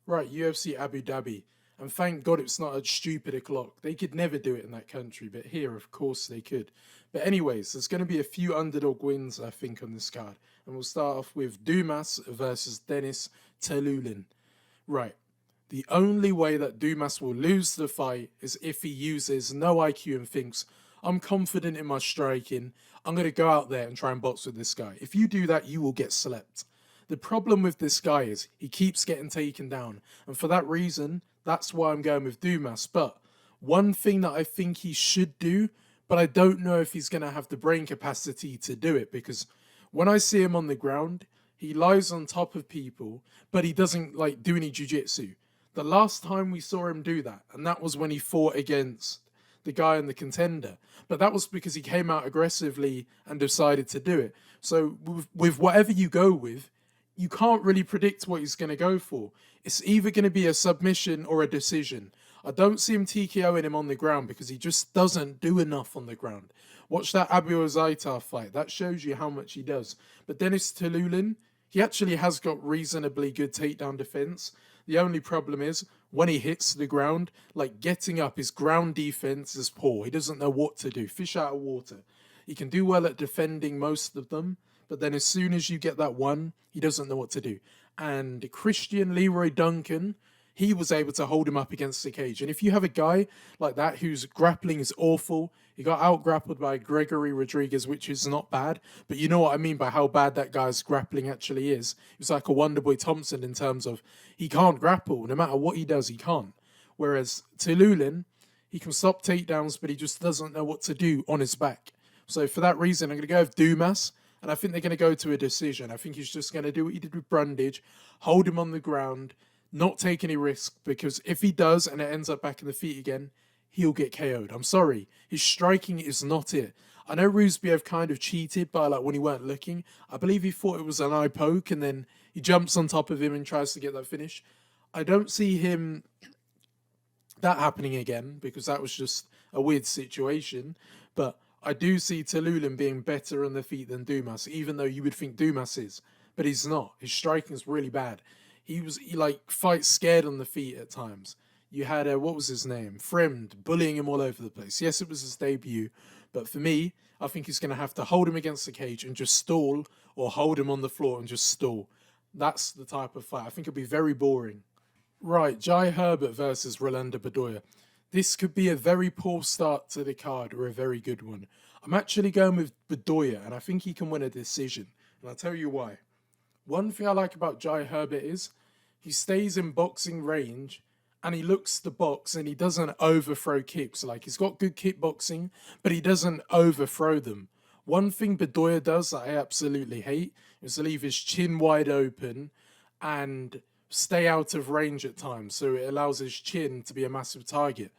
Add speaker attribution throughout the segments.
Speaker 1: Right, UFC Abu Dhabi. And thank God it's not a stupid clock. They could never do it in that country, but here, of course, they could. But anyways, there's going to be a few underdog wins, I think, on this card. And we'll start off with Dumas versus Denis Tiuliulin. Right. The only way that Dumas will lose the fight is if he uses no IQ and thinks, I'm confident in my striking, I'm going to go out there and try and box with this guy. If you do that, you will get slept. The problem with this guy is he keeps getting taken down. And for that reason, that's why I'm going with Dumas. But one thing that I think he should do, but I don't know if he's going to have the brain capacity to do it, because when I see him on the ground, he lies on top of people, but he doesn't like do any jiu-jitsu. The last time we saw him do that, and that was when he fought against the guy in the Contender. But that was because he came out aggressively and decided to do it. So with whatever you go with, you can't really predict what he's going to go for. It's either going to be a submission or a decision. I don't see him TKOing him on the ground because he just doesn't do enough on the ground. Watch that Abu Azaitar fight. That shows you how much he does. But Denis Tiuliulin, he actually has got reasonably good takedown defense. The only problem is when he hits the ground, like getting up, his ground defense is poor. He doesn't know what to do. Fish out of water. He can do well at defending most of them, but then as soon as you get that one, he doesn't know what to do. And Christian Leroy Duncan, he was able to hold him up against the cage. And if you have a guy like that whose grappling is awful, he got out-grappled by Gregory Rodriguez, which is not bad. But you know what I mean by how bad that guy's grappling actually is. He was like a Wonderboy Thompson in terms of he can't grapple. No matter what he does, he can't. Whereas Tiuliulin, he can stop takedowns, but he just doesn't know what to do on his back. So for that reason, I'm going to go with Dumas. And I think they're going to go to a decision. I think he's just going to do what he did with Brundage, hold him on the ground, not take any risk, because if he does and it ends up back in the feet again, he'll get KO'd. I'm sorry. His striking is not it. I know Rusbiev kind of cheated by like when he weren't looking. I believe he thought it was an eye poke and then he jumps on top of him and tries to get that finish. I don't see him that happening again because that was just a weird situation. But I do see Tiuliulin being better on the feet than Dumas, even though you would think Dumas is. But he's not. His striking is really bad. He like fights scared on the feet at times. You had, what was his name? Fremd, bullying him all over the place. Yes, it was his debut. But for me, I think he's going to have to hold him against the cage and just stall, or hold him on the floor and just stall. That's the type of fight. I think it'll be very boring. Right, Jai Herbert versus Rolando Bedoya. This could be a very poor start to the card or a very good one. I'm actually going with Bedoya, and I think he can win a decision. And I'll tell you why. One thing I like about Jai Herbert is he stays in boxing range and he looks to box and he doesn't overthrow kicks. Like, he's got good kickboxing, but he doesn't overthrow them. One thing Bedoya does that I absolutely hate is to leave his chin wide open and stay out of range at times, so it allows his chin to be a massive target.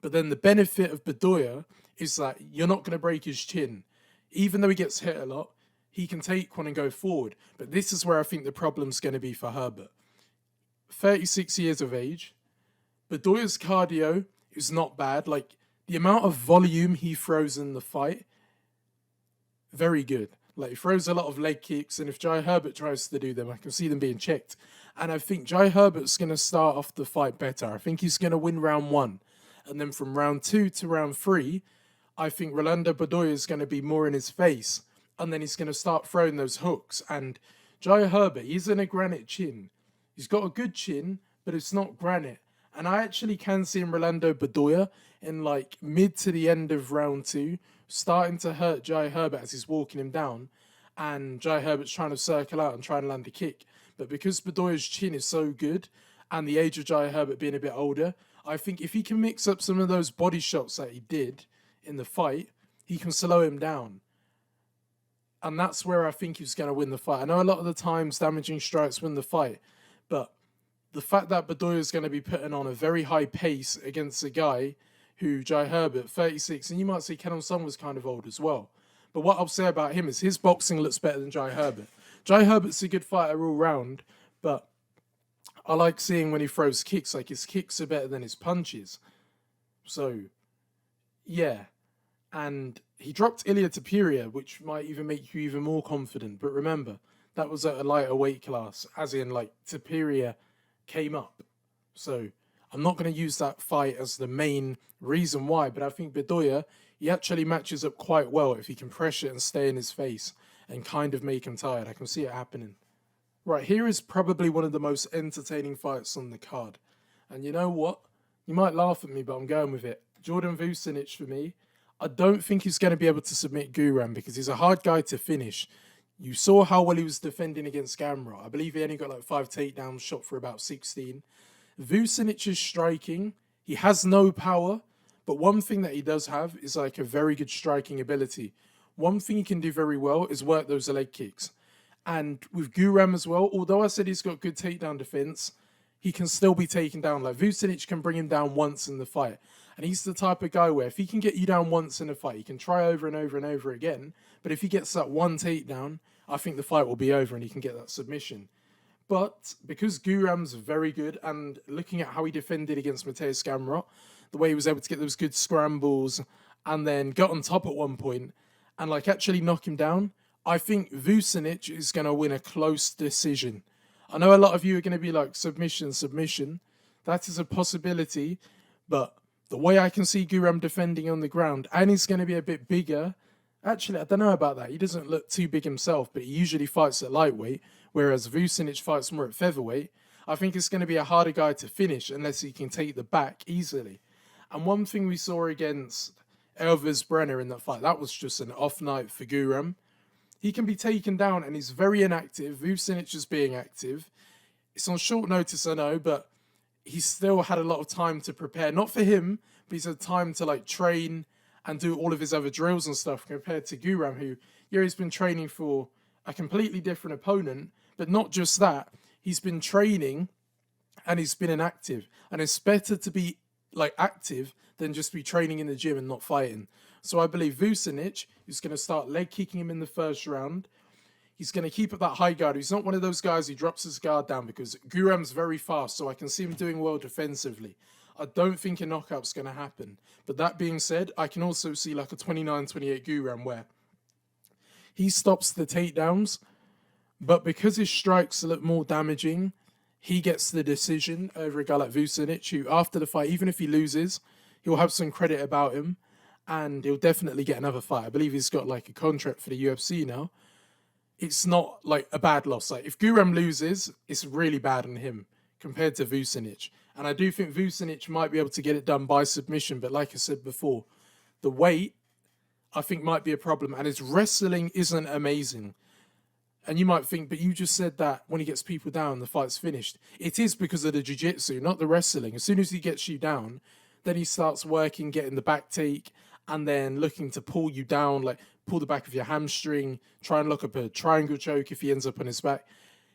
Speaker 1: But then the benefit of Bedoya is that you're not going to break his chin. Even though he gets hit a lot, he can take one and go forward. But this is where I think the problem's going to be for Herbert. 36 years of age. Bedoya's cardio is not bad. Like, the amount of volume he throws in the fight, very good. Like, he throws a lot of leg kicks, and if Jai Herbert tries to do them, I can see them being checked. And I think Jai Herbert's going to start off the fight better. I think he's going to win round 1. And then from round 2 to round 3, I think Rolando Bedoya is going to be more in his face. And then he's going to start throwing those hooks. And Jai Herbert, he's in a granite chin. He's got a good chin, but it's not granite. And I actually can see Rolando Bedoya in like mid to the end of round 2 starting to hurt Jai Herbert as he's walking him down. And Jai Herbert's trying to circle out and try and land a kick. But because Bedoya's chin is so good, and the age of Jai Herbert being a bit older, I think if he can mix up some of those body shots that he did in the fight, he can slow him down. And that's where I think he's going to win the fight. I know a lot of the times damaging strikes win the fight, but the fact that Bedoya is going to be putting on a very high pace against a guy who, Jai Herbert, 36, and you might say Kenan Song was kind of old as well. But what I'll say about him is his boxing looks better than Jai Herbert. Jai Herbert's a good fighter all round, but I like seeing when he throws kicks, like his kicks are better than his punches. So, yeah. And he dropped Ilia Topuria, which might even make you even more confident. But remember, that was at a lighter weight class, as in, like, Topuria came up. So I'm not going to use that fight as the main reason why, but I think Bedoya, he actually matches up quite well if he can pressure and stay in his face and kind of make him tired. I can see it happening. Right, here is probably one of the most entertaining fights on the card. And you know what? You might laugh at me, but I'm going with it. Jordan Vucenic for me. I don't think he's going to be able to submit Guram because he's a hard guy to finish. You saw how well he was defending against Gamrot. I believe he only got like 5 takedowns, shot for about 16. Vucenic is striking. He has no power, but one thing that he does have is like a very good striking ability. One thing he can do very well is work those leg kicks. And with Guram as well, although I said he's got good takedown defense, he can still be taken down. Like Vucenic can bring him down once in the fight. And he's the type of guy where if he can get you down once in a fight, he can try over and over and over again. But if he gets that one takedown, I think the fight will be over and he can get that submission. But because Guram's very good, and looking at how he defended against Mateusz Gamrot, the way he was able to get those good scrambles and then got on top at one point and like actually knock him down, I think Vucenic is going to win a close decision. I know a lot of you are going to be like, submission. That is a possibility, but the way I can see Guram defending on the ground, and he's going to be a bit bigger. Actually, I don't know about that. He doesn't look too big himself, but he usually fights at lightweight, whereas Vucenic fights more at featherweight. I think it's going to be a harder guy to finish unless he can take the back easily. And one thing we saw against Elves Brenner in that fight, that was just an off night for Guram. He can be taken down and he's very inactive. Vucenic is being active. It's on short notice, I know, but he still had a lot of time to prepare. Not for him, but he's had time to like train and do all of his other drills and stuff compared to Guram, who, yeah, he's been training for a completely different opponent, but not just that. He's been training and he's been inactive. And it's better to be like active than just be training in the gym and not fighting. So I believe Vucenic is going to start leg kicking him in the first round. He's going to keep up that high guard. He's not one of those guys who drops his guard down because Guram's very fast, so I can see him doing well defensively. I don't think a knockout's going to happen. But that being said, I can also see like a 29-28 Guram where he stops the takedowns, but because his strikes look more damaging, he gets the decision over a guy like Vucenic, who after the fight, even if he loses, he'll have some credit about him and he'll definitely get another fight. I believe he's got like a contract for the UFC now. It's not like a bad loss. Like if Guram loses, it's really bad on him compared to Vucenic. And I do think Vucenic might be able to get it done by submission. But like I said before, the weight, I think, might be a problem. And his wrestling isn't amazing. And you might think, but you just said that when he gets people down, the fight's finished. It is because of the jiu-jitsu, not the wrestling. As soon as he gets you down, then he starts working, getting the back take, and then looking to pull you down, like pull the back of your hamstring, try and look up a triangle choke if he ends up on his back.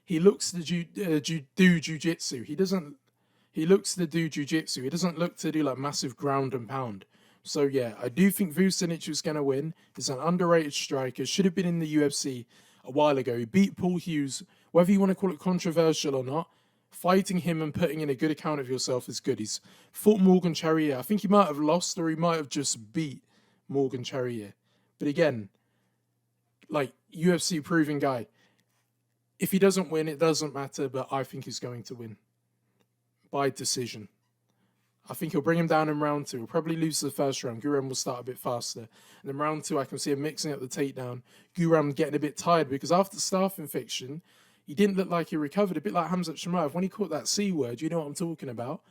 Speaker 1: He looks to do jiu-jitsu. He looks to do jiu-jitsu. He doesn't look to do like massive ground and pound. So yeah, I do think Vucenic is going to win. He's an underrated striker. Should have been in the UFC a while ago. He beat Paul Hughes. Whether you want to call it controversial or not, fighting him and putting in a good account of yourself is good. He's fought Morgan Charrier. I think he might have lost or he might have just beat Morgan Charrier. But again, like UFC proven guy. If he doesn't win, it doesn't matter, but I think he's going to win by decision. I think he'll bring him down in round 2. He'll probably lose the first round. Guram will start a bit faster. And then round 2, I can see him mixing up the takedown. Guram getting a bit tired because after the staph infection, he didn't look like he recovered. A bit like Khamzat Chimaev. When he caught that C word, you know what I'm talking about.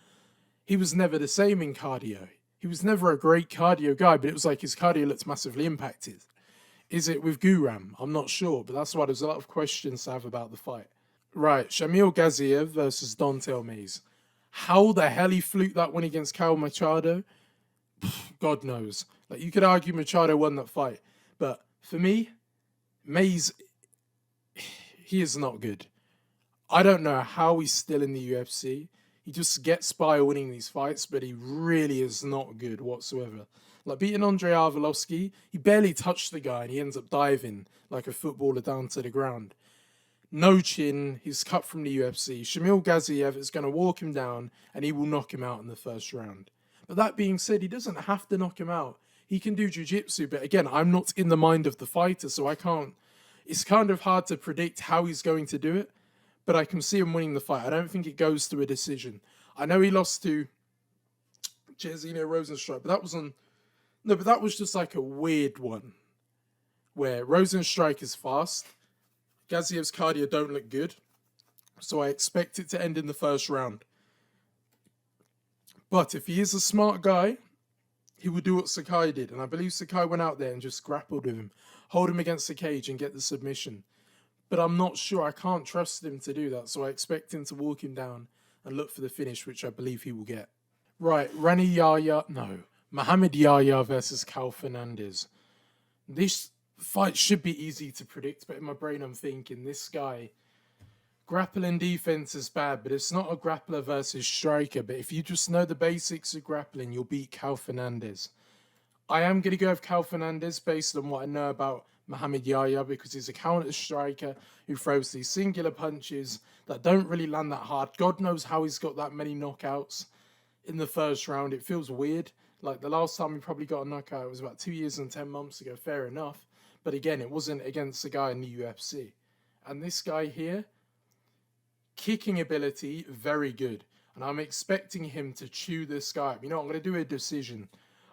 Speaker 1: He was never the same in cardio. He was never a great cardio guy, but it was like his cardio looked massively impacted. Is it with Guram? I'm not sure, but that's why there's a lot of questions to have about the fight. Right, Shamil Gaziev versus Dontel Mays. How the hell he fluked that one against Cal Machado? God knows. Like, you could argue Machado won that fight. But for me, Mays, he is not good. I don't know how he's still in the UFC. He just gets by winning these fights, but he really is not good whatsoever. Like beating Andrei Arlovski, he barely touched the guy and he ends up diving like a footballer down to the ground. No chin, he's cut from the UFC. Shamil Gaziev is going to walk him down and he will knock him out in the first round. But that being said, he doesn't have to knock him out. He can do jiu-jitsu, but again, I'm not in the mind of the fighter, so I can't. It's kind of hard to predict how he's going to do it. but I can see him winning the fight. I don't think it goes to a decision. I know he lost to Jairzinho Rosenstrike, but that was on... No, but that was just like a weird one, where Rosenstrike is fast, Gaziev's cardio don't look good, so I expect it to end in the first round. But if he is a smart guy, he will do what Sakai did, and I believe Sakai went out there and just grappled with him, hold him against the cage and get the submission. But I'm not sure. I can't trust him to do that, so I expect him to walk him down and look for the finish, which I believe he will get. Right, Mohammad Yahya versus Cal Fernandes. This fight should be easy to predict, but in my brain I'm thinking this guy, grappling defense is bad, but it's not a grappler versus striker. But if you just know the basics of grappling, you'll beat Cal Fernandes. I am going to go with Cal Fernandes based on what I know about Mohammad Yahya, because he's a counter striker who throws these singular punches that don't really land that hard. God knows how he's got that many knockouts in the first round. It feels weird. Like the last time he probably got a knockout was about 2 years and 10 months ago. Fair enough. But again, it wasn't against the guy in the UFC. And this guy here, kicking ability, very good. And I'm expecting him to chew this guy up. You know, I'm going to do a decision.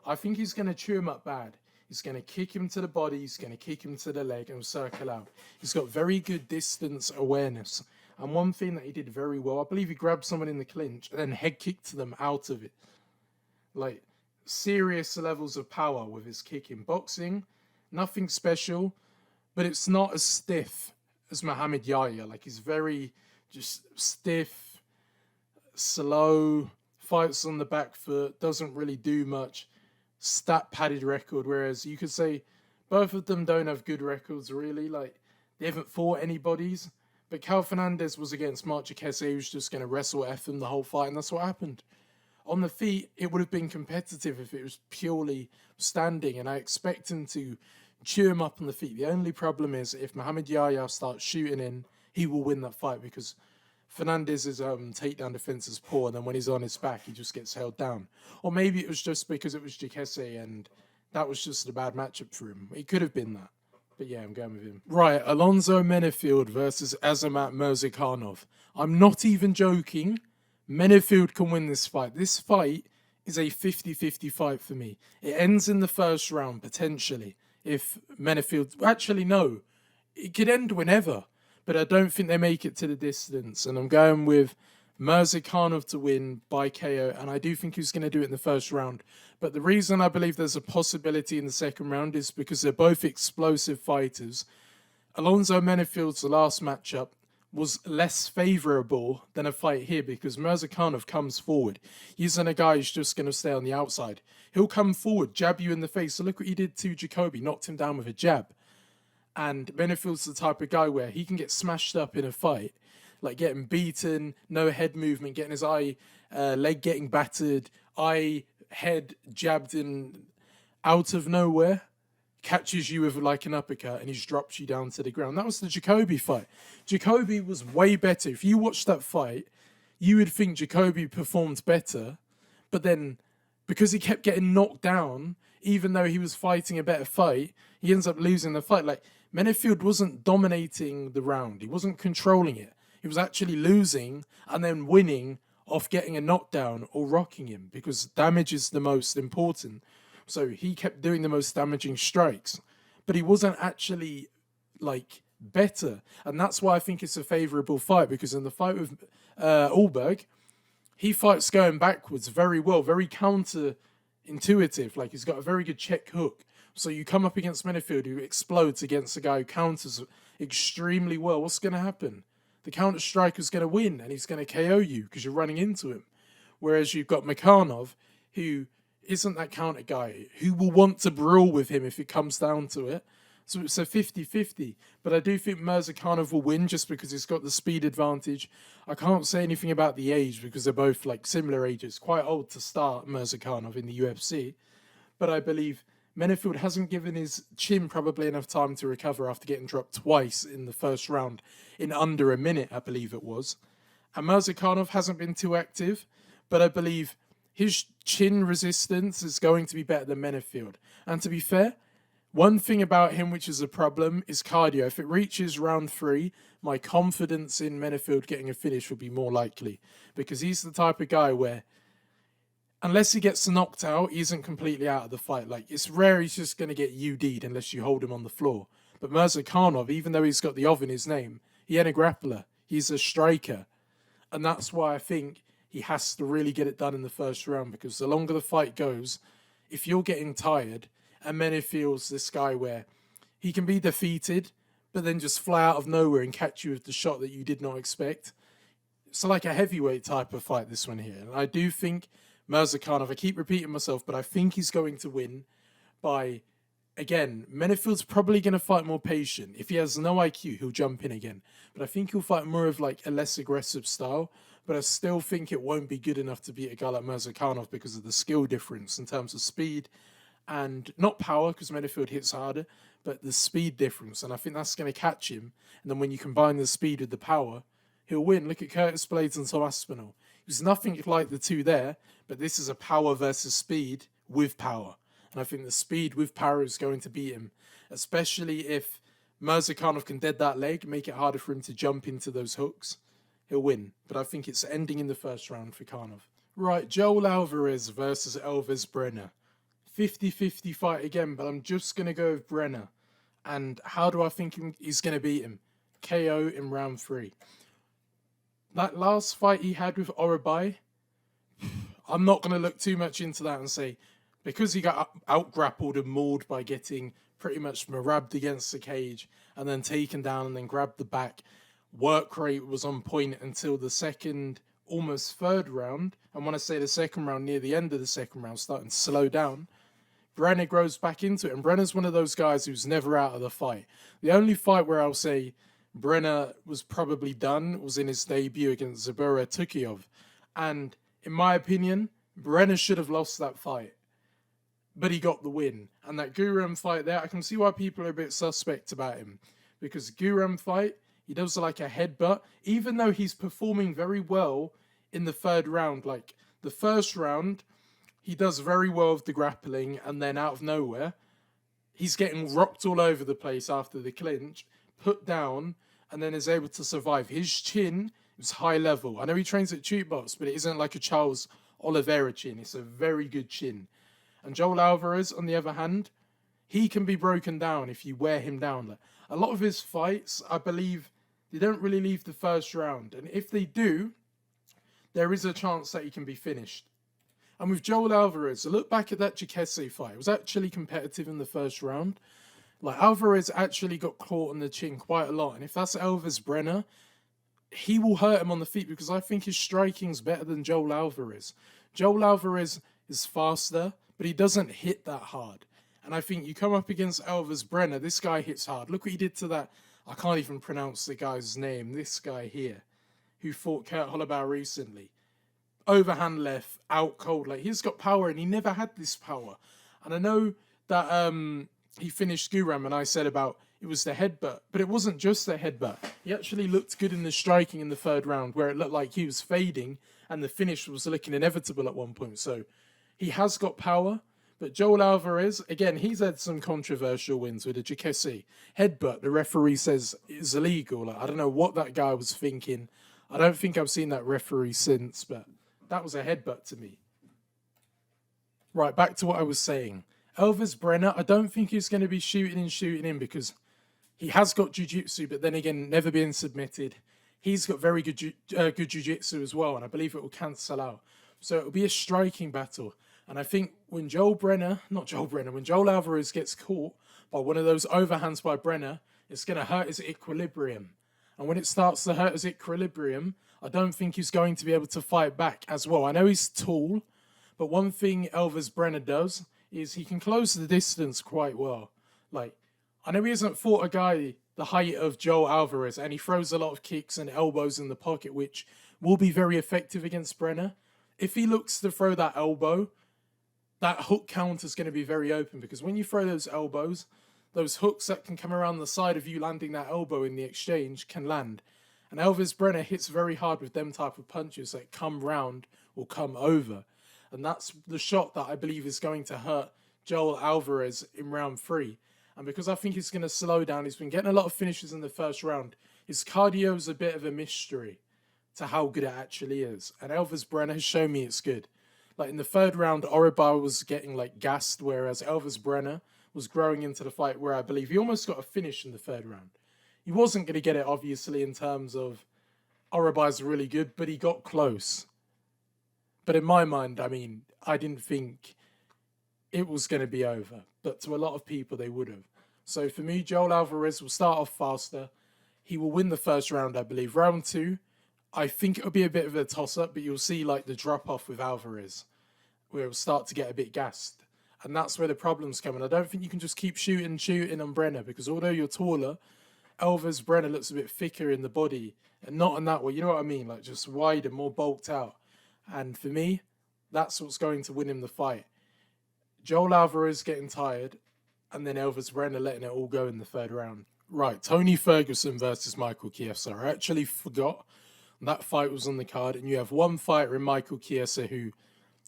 Speaker 1: I think he's going to chew him up bad. He's going to kick him to the body. He's going to kick him to the leg and circle out. He's got very good distance awareness. And one thing that he did very well, I believe he grabbed someone in the clinch and then head kicked them out of it. Like, serious levels of power with his kicking. Boxing, nothing special, but it's not as stiff as Mohammad Yahya. Like, he's very just stiff, slow, fights on the back foot, doesn't really do much. Stat padded record, whereas you could say both of them don't have good records really. Like, they haven't fought anybody's. But Cal Fernandes was against Mark Chiesa, who was just going to wrestle F him the whole fight, and that's what happened. On the feet, it would have been competitive if it was purely standing, and I expect him to chew him up on the feet. The only problem is if Mohammad Yahya starts shooting in, he will win that fight, because Fernandes' takedown defense is poor, and then when he's on his back, he just gets held down. Or maybe it was just because it was Chiesa, and that was just a bad matchup for him. It could have been that. But yeah, I'm going with him. Right, Alonso Menifield versus Azamat Murzakanov. I'm not even joking. Menifield can win this fight. This fight is a 50-50 fight for me. It ends in the first round, potentially. If Menifield... Actually, no. It could end whenever. But I don't think they make it to the distance. And I'm going with Murzakanov to win by KO. And I do think he's going to do it in the first round. But the reason I believe there's a possibility in the second round is because they're both explosive fighters. Alonso Menifield's last matchup was less favourable than a fight here because Murzakanov comes forward. He isn't a guy who's just going to stay on the outside. He'll come forward, jab you in the face. So look what he did to Jacoby, knocked him down with a jab. And Menifield's the type of guy where he can get smashed up in a fight, like getting beaten, no head movement, getting his leg getting battered, head jabbed in out of nowhere, catches you with like an uppercut and he drops you down to the ground. That was the Jacoby fight. Jacoby was way better. If you watch that fight, you would think Jacoby performed better, but then because he kept getting knocked down, even though he was fighting a better fight, he ends up losing the fight. Like, Menifield wasn't dominating the round. He wasn't controlling it. He was actually losing and then winning off getting a knockdown or rocking him, because damage is the most important. So he kept doing the most damaging strikes, but he wasn't actually like better. And that's why I think it's a favourable fight, because in the fight with Ulberg, he fights going backwards very well, very counter-intuitive. Like, he's got a very good check hook. So you come up against Menifield, who explodes against a guy who counters extremely well. What's going to happen? The counter striker's going to win, and he's going to KO you because you're running into him. Whereas you've got Murzakanov, who isn't that counter guy, who will want to brawl with him if it comes down to it. So it's a 50-50. But I do think Murzakanov will win just because he's got the speed advantage. I can't say anything about the age because they're both like similar ages. Quite old to start Murzakanov in the UFC. But I believe Menifield hasn't given his chin probably enough time to recover after getting dropped twice in the first round in under a minute, I believe it was. And Murzakanov hasn't been too active, but I believe his chin resistance is going to be better than Menifield. And to be fair, One thing about him which is a problem is cardio. If it reaches round 3, my confidence in Menifield getting a finish will be more likely, because he's the type of guy where unless he gets knocked out, he isn't completely out of the fight. Like, it's rare he's just going to get UD'd unless you hold him on the floor. But Murzakanov, even though he's got the Ov in his name, he ain't a grappler. He's a striker. And that's why I think he has to really get it done in the first round, because the longer the fight goes, if you're getting tired, and Menifield's this guy where he can be defeated, but then just fly out of nowhere and catch you with the shot that you did not expect. It's like a heavyweight type of fight, this one here. And I do think Murzakanov, I keep repeating myself, but I think he's going to win by, again, Menifield's probably going to fight more patient. If he has no IQ, he'll jump in again. But I think he'll fight more of like a less aggressive style. But I still think it won't be good enough to beat a guy like Murzakanov because of the skill difference in terms of speed and not power, because Menifield hits harder, but the speed difference. And I think that's going to catch him. And then when you combine the speed with the power, he'll win. Look at Curtis Blades and Tom Aspinall. There's nothing like the two there, but this is a power versus speed with power. And I think the speed with power is going to beat him, especially if Murzakanov can dead that leg, make it harder for him to jump into those hooks. He'll win. But I think it's ending in the first round for Kanov. Right, Joel Alvarez versus Elves Brenner. 50-50 fight again, but I'm just going to go with Brenner. And how do I think he's going to beat him? KO in round 3. That last fight he had with Orabai, I'm not going to look too much into that and say, because he got out-grappled and mauled by getting pretty much marabbed against the cage and then taken down and then grabbed the back, work rate was on point until the second, almost third round. And when I say the second round, near the end of the second round, starting to slow down, Brenner grows back into it. And Brenner's one of those guys who's never out of the fight. The only fight where I'll say Brenner was probably done was in his debut against Zabura Tukiov. And in my opinion, Brenner should have lost that fight. But he got the win. And that Guram fight there, I can see why people are a bit suspect about him. Because Guram fight, he does like a headbutt. Even though he's performing very well in the third round. Like the first round, he does very well with the grappling. And then out of nowhere, he's getting rocked all over the place after the clinch. Put down, and then is able to survive. His chin is high level. I know he trains at Shootbox, but it isn't like a Charles Oliveira chin. It's a very good chin. And Joel Alvarez, on the other hand, he can be broken down if you wear him down. Like, a lot of his fights, I believe, they don't really leave the first round. And if they do, there is a chance that he can be finished. And with Joel Alvarez, look back at that Chiesa fight. It was actually competitive in the first round. Like, Alvarez actually got caught on the chin quite a lot. And if that's Elves Brenner, he will hurt him on the feet because I think his striking's better than Joel Alvarez. Joel Alvarez is faster, but he doesn't hit that hard. And I think you come up against Elves Brenner, this guy hits hard. Look what he did to that, I can't even pronounce the guy's name, this guy here, who fought Kurt Holloway recently. Overhand left, out cold. Like, he's got power and he never had this power. And I know that he finished Guram and I said about it was the headbutt, but it wasn't just the headbutt. He actually looked good in the striking in the third round where it looked like he was fading and the finish was looking inevitable at one point. So he has got power, but Joel Alvarez, again, he's had some controversial wins with a Chiesa headbutt. The referee says is illegal. Like, I don't know what that guy was thinking. I don't think I've seen that referee since, but that was a headbutt to me. Right, back to what I was saying. Elves Brenner, I don't think he's going to be shooting in because he has got jiu-jitsu, but then again, never been submitted. He's got very good jiu-jitsu as well, and I believe it will cancel out. So it'll be a striking battle. And I think when Joel Alvarez gets caught by one of those overhands by Brenner, it's going to hurt his equilibrium. And when it starts to hurt his equilibrium, I don't think he's going to be able to fight back as well. I know he's tall, but one thing Elves Brenner does is he can close the distance quite well. Like, I know he hasn't fought a guy the height of Joel Alvarez, and he throws a lot of kicks and elbows in the pocket, which will be very effective against Brenner. If he looks to throw that elbow, that hook counter is going to be very open, because when you throw those elbows, those hooks that can come around the side of you landing that elbow in the exchange can land. And Elves Brenner hits very hard with them type of punches that come round or come over. And that's the shot that I believe is going to hurt Joel Alvarez in round 3. And because I think he's going to slow down, he's been getting a lot of finishes in the first round. His cardio's a bit of a mystery to how good it actually is. And Elvis Brenner has shown me it's good. Like in the third round, Oribar was getting like gassed, whereas Elvis Brenner was growing into the fight where I believe he almost got a finish in the third round. He wasn't going to get it, obviously, in terms of Oribar's really good, but he got close. But in my mind, I mean, I didn't think it was going to be over. But to a lot of people, they would have. So for me, Joel Alvarez will start off faster. He will win the first round, I believe. Round 2, I think it'll be a bit of a toss-up, but you'll see like the drop-off with Alvarez, where it'll start to get a bit gassed. And that's where the problem's come in. I don't think you can just keep shooting on Brenner, because although you're taller, Elvis Brenner looks a bit thicker in the body. And not in that way, you know what I mean? Like just wider, more bulked out. And for me, that's what's going to win him the fight. Joel Alvarez getting tired, and then Elvis Brenner letting it all go in the third round. Right, Tony Ferguson versus Michael Chiesa. I actually forgot that fight was on the card, and you have one fighter in Michael Chiesa who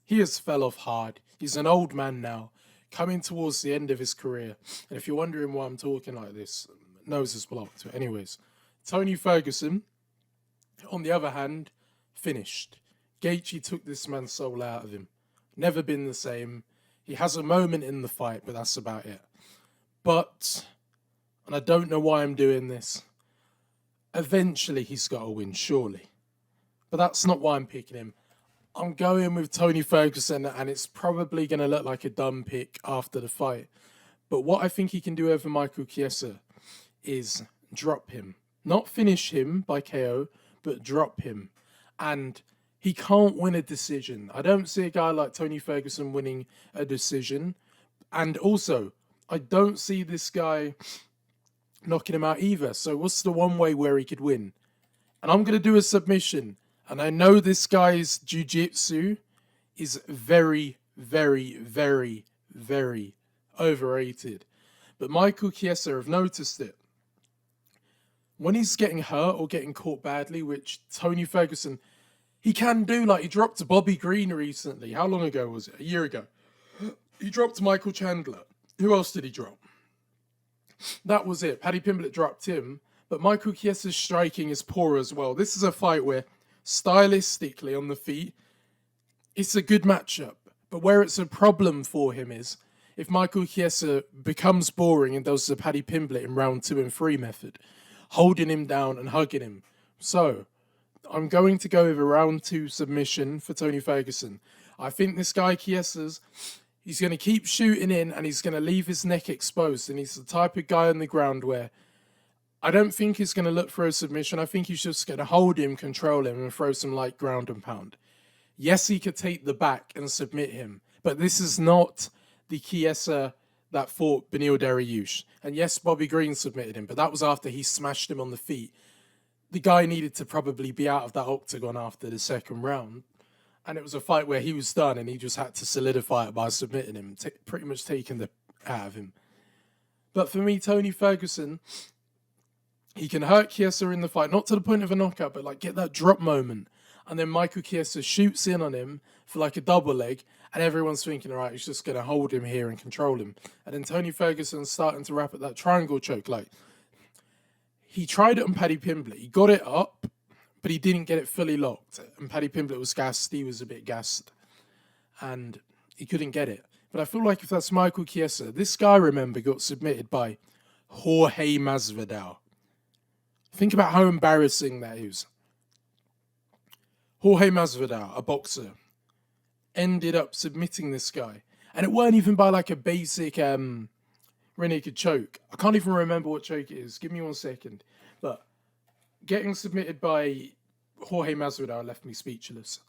Speaker 1: he has fell off hard. He's an old man now, coming towards the end of his career. And if you're wondering why I'm talking like this, nose is blocked. But anyways, Tony Ferguson, on the other hand, finished. Gaethje took this man's soul out of him. Never been the same. He has a moment in the fight, but that's about it. But, and I don't know why I'm doing this, eventually he's got to win, surely. But that's not why I'm picking him. I'm going with Tony Ferguson, and it's probably going to look like a dumb pick after the fight. But what I think he can do over Michael Chiesa is drop him. Not finish him by KO, but drop him. And he can't win a decision. I don't see a guy like Tony Ferguson winning a decision. And also, I don't see this guy knocking him out either. So what's the one way where he could win? And I'm going to do a submission. And I know this guy's jiu-jitsu is very, very, very, very overrated. But Michael Chiesa, I've noticed it. When he's getting hurt or getting caught badly, which Tony Ferguson, he can do, like he dropped Bobby Green recently. How long ago was it? A year ago. He dropped Michael Chandler. Who else did he drop? That was it. Paddy Pimblett dropped him. But Michael Chiesa's striking is poor as well. This is a fight where, stylistically on the feet, it's a good matchup. But where it's a problem for him is, if Michael Chiesa becomes boring and does the Paddy Pimblett in round 2 and 3 method, holding him down and hugging him. So, I'm going to go with a round 2 submission for Tony Ferguson. I think this guy Chiesa's, he's going to keep shooting in and he's going to leave his neck exposed. And he's the type of guy on the ground where I don't think he's going to look for a submission. I think he's just going to hold him, control him, and throw some light ground and pound. Yes, he could take the back and submit him, but this is not the Chiesa that fought Beneil Dariush. And yes, Bobby Green submitted him, but that was after he smashed him on the feet. The guy needed to probably be out of that octagon after the second round. And it was a fight where he was done and he just had to solidify it by submitting him, pretty much taking the out of him. But for me, Tony Ferguson, he can hurt Chiesa in the fight, not to the point of a knockout, but like get that drop moment. And then Michael Chiesa shoots in on him for like a double leg, and everyone's thinking, all right, he's just going to hold him here and control him. And then Tony Ferguson's starting to wrap at that triangle choke. Like, he tried it on Paddy Pimblett. He got it up, but he didn't get it fully locked. And Paddy Pimblett was gassed. He was a bit gassed. And he couldn't get it. But I feel like if that's Michael Chiesa, this guy, remember, got submitted by Jorge Masvidal. Think about how embarrassing that is. Jorge Masvidal, a boxer, ended up submitting this guy. And it weren't even by like a basic rear naked choke. I can't even remember what choke it is. Give me 1 second. But getting submitted by Jorge Masvidal left me speechless.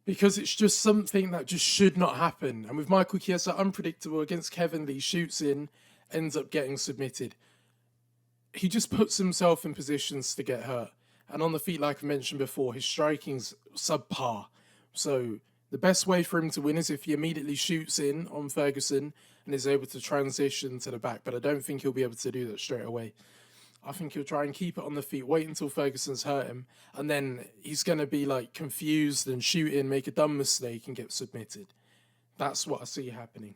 Speaker 1: Because it's just something that just should not happen. And with Michael Chiesa, unpredictable against Kevin Lee, shoots in, ends up getting submitted. He just puts himself in positions to get hurt. And on the feet, like I mentioned before, his striking's subpar. So the best way for him to win is if he immediately shoots in on Ferguson and is able to transition to the back. But I don't think he'll be able to do that straight away. I think he'll try and keep it on the feet, wait until Ferguson's hurt him, and then he's going to be like confused and shoot in, make a dumb mistake and get submitted. That's what I see happening.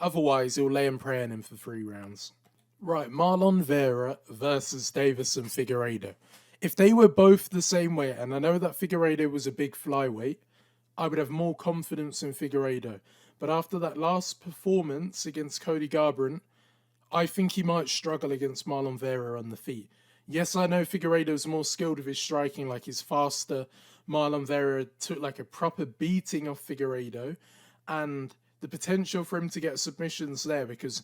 Speaker 1: Otherwise, he'll lay and pray on him for 3 rounds. Right, Marlon Vera versus Davis and Figueiredo. If they were both the same weight, and I know that Figueiredo was a big flyweight, I would have more confidence in Figueiredo. But after that last performance against Cody Garbrandt, I think he might struggle against Marlon Vera on the feet. Yes, I know Figueiredo's more skilled with his striking, like he's faster. Marlon Vera took like a proper beating off Figueiredo, and the potential for him to get submissions there, because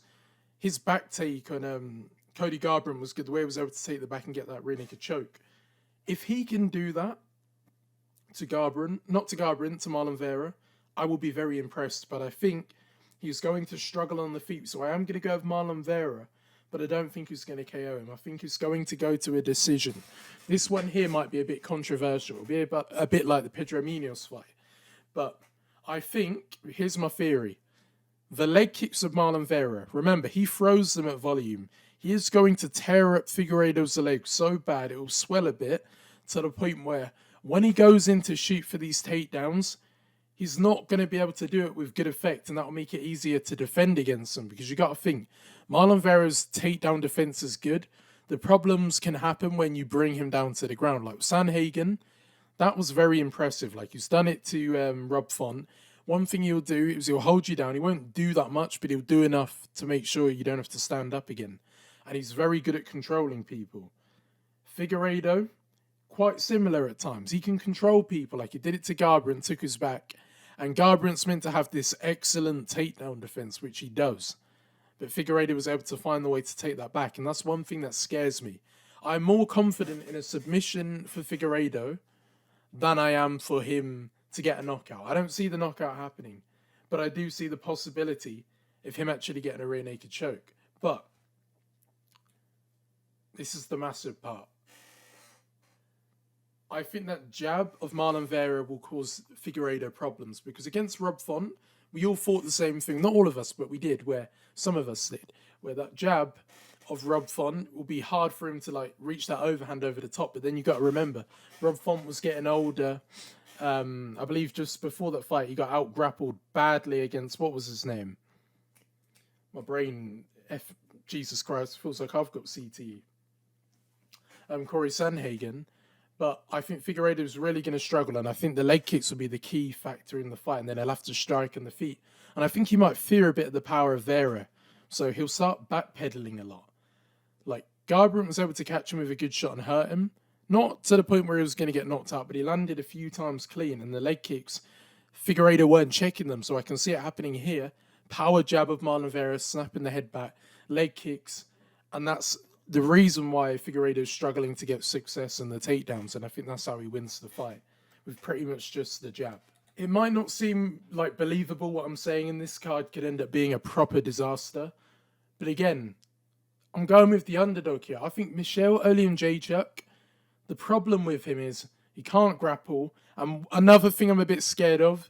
Speaker 1: his back take on Cody Garbrandt was good. The way he was able to take the back and get that rear naked choke. If he can do that to Garbrandt, not to Garbrandt, to Marlon Vera, I will be very impressed. But I think he's going to struggle on the feet. So I am going to go with Marlon Vera, but I don't think he's going to KO him. I think he's going to go to a decision. This one here might be a bit controversial. It'll be a bit like the Pedro Munoz fight. But I think, here's my theory. The leg kicks of Marlon Vera, remember, he throws them at volume. He is going to tear up Figueiredo's leg so bad it will swell a bit, to the point where when he goes in to shoot for these takedowns, he's not going to be able to do it with good effect, and that will make it easier to defend against him. Because you got to think, Marlon Vera's takedown defense is good. The problems can happen when you bring him down to the ground. Like Sandhagen, that was very impressive. Like, he's done it to Rob Font. One thing he'll do is he'll hold you down. He won't do that much, but he'll do enough to make sure you don't have to stand up again. And he's very good at controlling people. Figueiredo, quite similar at times. He can control people, like he did it to Garbrandt, took his back. And Garbrandt's meant to have this excellent takedown defense, which he does. But Figueiredo was able to find the way to take that back. And that's one thing that scares me. I'm more confident in a submission for Figueiredo than I am for him to get a knockout. I don't see the knockout happening, but I do see the possibility of him actually getting a rear naked choke. But this is the massive part. I think that jab of Marlon Vera will cause Figueiredo problems, because against Rob Font, we all thought the same thing. Not all of us, but we did, where some of us did, where that jab of Rob Font will be hard for him to like reach that overhand over the top. But then you got to remember, Rob Font was getting older. I believe just before that fight, he got out grappled badly against, what was his name? My brain, Jesus Christ, feels like I've got CTE. Cory Sandhagen. But I think Figueiredo is really going to struggle, and I think the leg kicks will be the key factor in the fight, and then he'll have to strike on the feet. And I think he might fear a bit of the power of Vera, so he'll start backpedaling a lot. Like, Garbrandt was able to catch him with a good shot and hurt him. Not to the point where he was going to get knocked out, but he landed a few times clean, and the leg kicks, Figueiredo weren't checking them, so I can see it happening here. Power jab of Marlon Vera, snapping the head back, leg kicks, and that's the reason why Figueiredo is struggling to get success in the takedowns, and I think that's how he wins the fight, with pretty much just the jab. It might not seem like believable what I'm saying, and this card could end up being a proper disaster, but again, I'm going with the underdog here. I think Michel Oleksiejczuk, the problem with him is he can't grapple. And another thing I'm a bit scared of,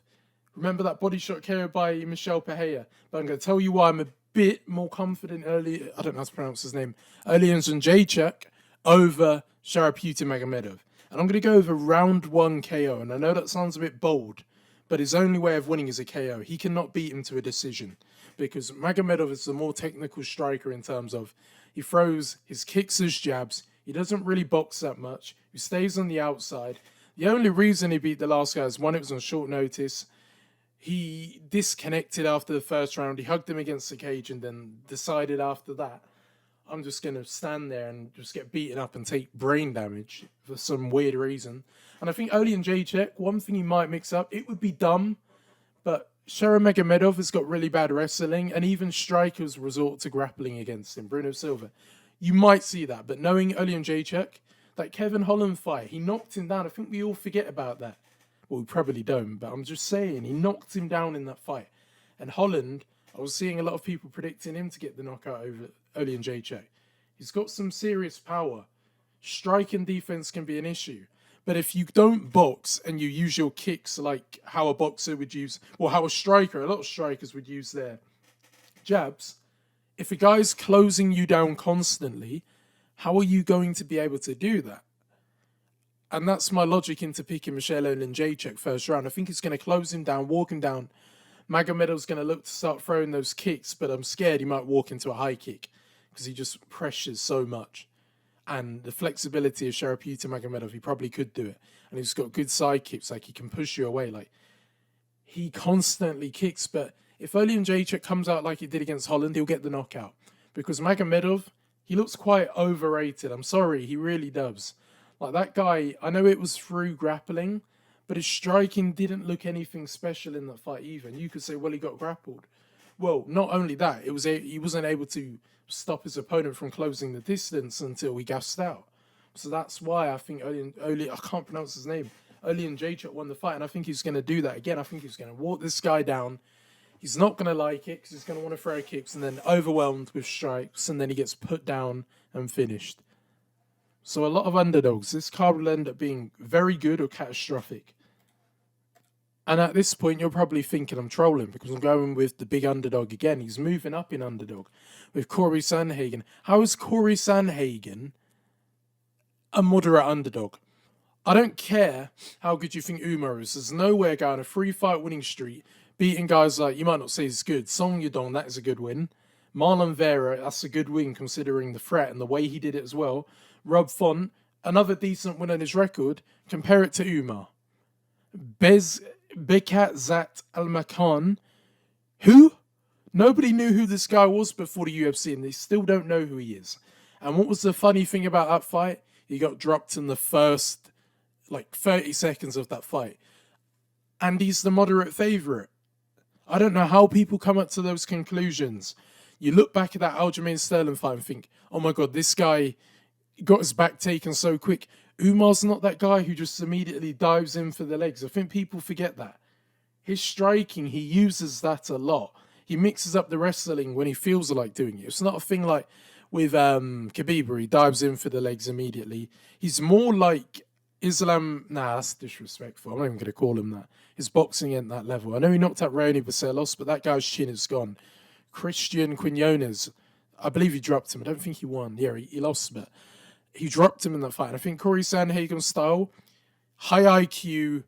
Speaker 1: remember that body shot KO by Michel Pereira? But I'm going to tell you why I'm a bit more confident I don't know how to pronounce his name, Oleksiejczuk over Shara Magomedov. And I'm going to go over round 1 KO. And I know that sounds a bit bold, but his only way of winning is a KO. He cannot beat him to a decision, because Magomedov is the more technical striker in terms of he throws his kicks as jabs. He doesn't really box that much. He stays on the outside. The only reason he beat the last guy is, one, it was on short notice. He disconnected after the first round. He hugged him against the cage and then decided after that, I'm just going to stand there and just get beaten up and take brain damage for some weird reason. And I think Oleksiejczuk, one thing he might mix up, it would be dumb, but Shara Magomedov has got really bad wrestling, and even strikers resort to grappling against him. Bruno Silva. You might see that, but knowing Oleksiejczuk, that Kevin Holland fight, he knocked him down. I think we all forget about that. Well, we probably don't, but I'm just saying, he knocked him down in that fight. And Holland, I was seeing a lot of people predicting him to get the knockout over Oleksiejczuk. He's got some serious power. Strike and defense can be an issue. But if you don't box and you use your kicks like how a boxer would use, or how a striker, a lot of strikers would use their jabs, if a guy's closing you down constantly, how are you going to be able to do that? And that's my logic into picking Michel Oleksiejczuk first round. I think it's going to close him down, walk him down, Magomedov's going to look to start throwing those kicks, but I'm scared he might walk into a high kick because he just pressures so much. And the flexibility of Shara Magomedov, he probably could do it. And he's got good side kicks, like he can push you away. Like, he constantly kicks, but if Oleksiejczuk comes out like he did against Holland, he'll get the knockout. Because Magomedov, he looks quite overrated. I'm sorry, he really does. Like, that guy, I know it was through grappling, but his striking didn't look anything special in that fight either. And you could say, well, he got grappled. Well, not only that, he wasn't able to stop his opponent from closing the distance until he gassed out. So that's why I think I can't pronounce his name. Oleksiejczuk won the fight, and I think he's going to do that again. I think he's going to walk this guy down. He's not going to like it because he's going to want to throw kicks and then overwhelmed with strikes, and then he gets put down and finished. So a lot of underdogs. This card will end up being very good or catastrophic. And at this point, you're probably thinking I'm trolling because I'm going with the big underdog again. He's moving up in underdog with Cory Sandhagen. How is Cory Sandhagen a moderate underdog? I don't care how good you think Umar is. There's nowhere going a 3-fight winning streak, beating guys like, you might not say he's good. Song Yadong, that is a good win. Marlon Vera, that's a good win considering the threat and the way he did it as well. Rob Font, another decent win on his record. Compare it to Umar. Bekat Zat Al-Makan. Who? Nobody knew who this guy was before the UFC, and they still don't know who he is. And what was the funny thing about that fight? He got dropped in the first, 30 seconds of that fight. And he's the moderate favourite. I don't know how people come up to those conclusions. You look back at that Aljamain Sterling fight and think, oh my God, this guy got his back taken so quick. Umar's not that guy who just immediately dives in for the legs. I think people forget that. His striking, he uses that a lot. He mixes up the wrestling when he feels like doing it. It's not a thing like with Khabib where he dives in for the legs immediately. He's more like Islam. Nah, that's disrespectful. I'm not even going to call him that. His boxing ain't that level. I know he knocked out Raoni Barcelos, but that guy's chin is gone. Christian Quinones, I believe he dropped him. I don't think he won. Yeah, he lost, but he dropped him in that fight. And I think Cory Sandhagen's style, high IQ,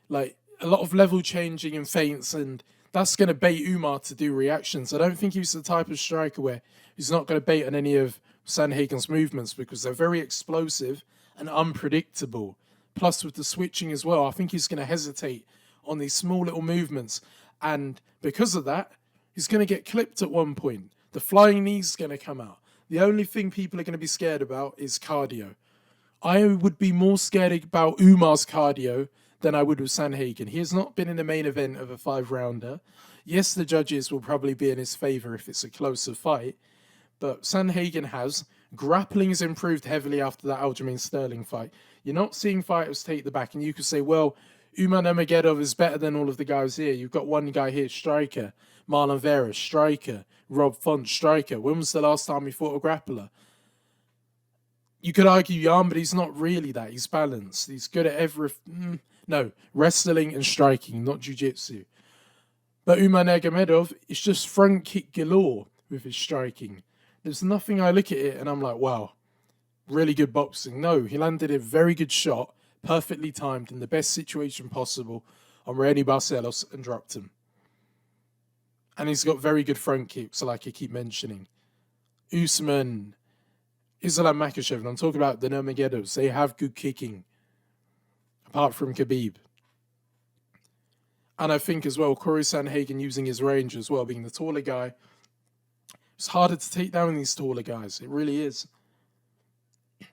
Speaker 1: like a lot of level changing and feints, and that's going to bait Umar to do reactions. I don't think he's the type of striker where he's not going to bait on any of Sandhagen's movements because they're very explosive and unpredictable. Plus with the switching as well, I think he's going to hesitate on these small little movements. And because of that, he's going to get clipped at one point. The flying knee's going to come out. The only thing people are going to be scared about is cardio. I would be more scared about Umar's cardio than I would with Sandhagen. He has not been in the main event of a 5-rounder. Yes, the judges will probably be in his favour if it's a closer fight, but Sandhagen has. Grappling has improved heavily after that Aljamain Sterling fight. You're not seeing fighters take the back, and you could say, well, Umar Nurmagomedov is better than all of the guys here. You've got one guy here, striker. Marlon Vera, striker. Rob Font, striker. When was the last time he fought a grappler? You could argue Jan, but he's not really that. He's balanced. He's good at wrestling and striking, not jiu-jitsu. But Umar Nurmagomedov is just front kick galore with his striking. There's nothing I look at it and I'm like, wow, really good boxing. No, he landed a very good shot, perfectly timed in the best situation possible on Raoni Barcelos and dropped him. And he's got very good front kicks, like I keep mentioning. Usman, Islam Makhachev, and I'm talking about the Nurmagomedovs, they have good kicking, apart from Khabib. And I think as well, Cory Sandhagen using his range as well, being the taller guy. It's harder to take down these taller guys. It really is.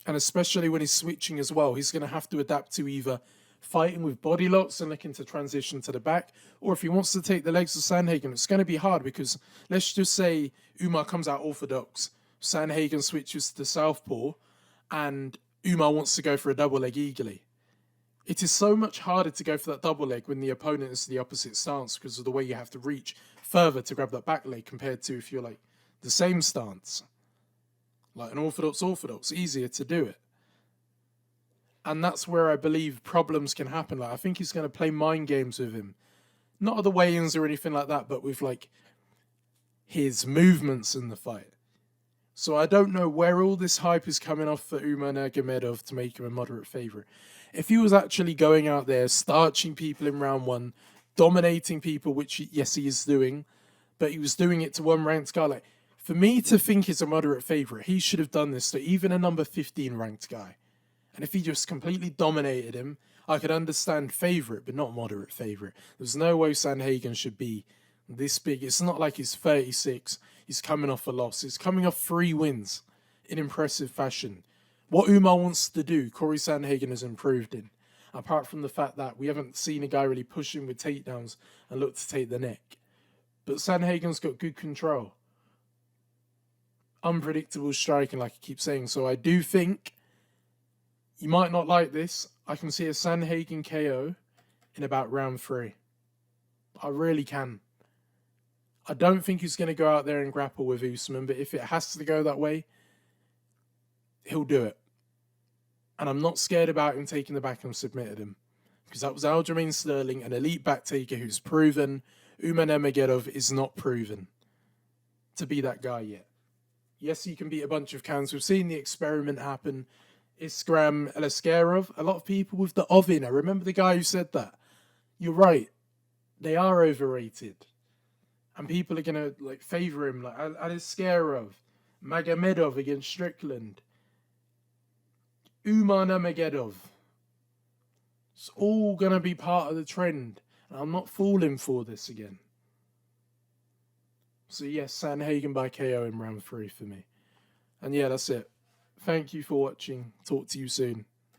Speaker 1: And especially when he's switching as well, he's going to have to adapt to either fighting with body locks and looking to transition to the back, or if he wants to take the legs of Sandhagen, it's going to be hard because let's just say Umar comes out orthodox, Sandhagen switches to southpaw, and Umar wants to go for a double leg eagerly. It is so much harder to go for that double leg when the opponent is the opposite stance because of the way you have to reach further to grab that back leg compared to if you're like the same stance. Like an orthodox, easier to do it. And that's where I believe problems can happen. Like I think he's going to play mind games with him. Not at the weigh-ins or anything like that, but with like his movements in the fight. So I don't know where all this hype is coming off for Umar Nurmagomedov to make him a moderate favourite. If he was actually going out there, starching people in round one, dominating people, which, yes, he is doing, but he was doing it to one ranked guy. Like, for me to think he's a moderate favourite, he should have done this to even a number 15 ranked guy. And if he just completely dominated him, I could understand favourite, but not moderate favourite. There's no way Sandhagen should be this big. It's not like he's 36. He's coming off a loss. He's coming off 3 wins in impressive fashion. What Umar wants to do, Cory Sandhagen has improved in. Apart from the fact that we haven't seen a guy really push him with takedowns and look to take the neck. But Sandhagen's got good control. Unpredictable striking, like I keep saying. So I do think, you might not like this, I can see a Sandhagen KO in about round 3. I really can. I don't think he's going to go out there and grapple with Usman, but if it has to go that way, he'll do it. And I'm not scared about him taking the back and submitted him. Because that was Aljamain Sterling, an elite back taker who's proven. Umar Nurmagomedov is not proven to be that guy yet. Yes, he can beat a bunch of cans. We've seen the experiment happen. Isgram Eleskerov. A lot of people with the Ovin. I remember the guy who said that. You're right. They are overrated. And people are going to favour him. Like Eleskerov, Magomedov against Strickland, Umar Nurmagomedov. It's all going to be part of the trend. And I'm not falling for this again. So yes, Sandhagen by KO in round 3 for me. And yeah, that's it. Thank you for watching. Talk to you soon.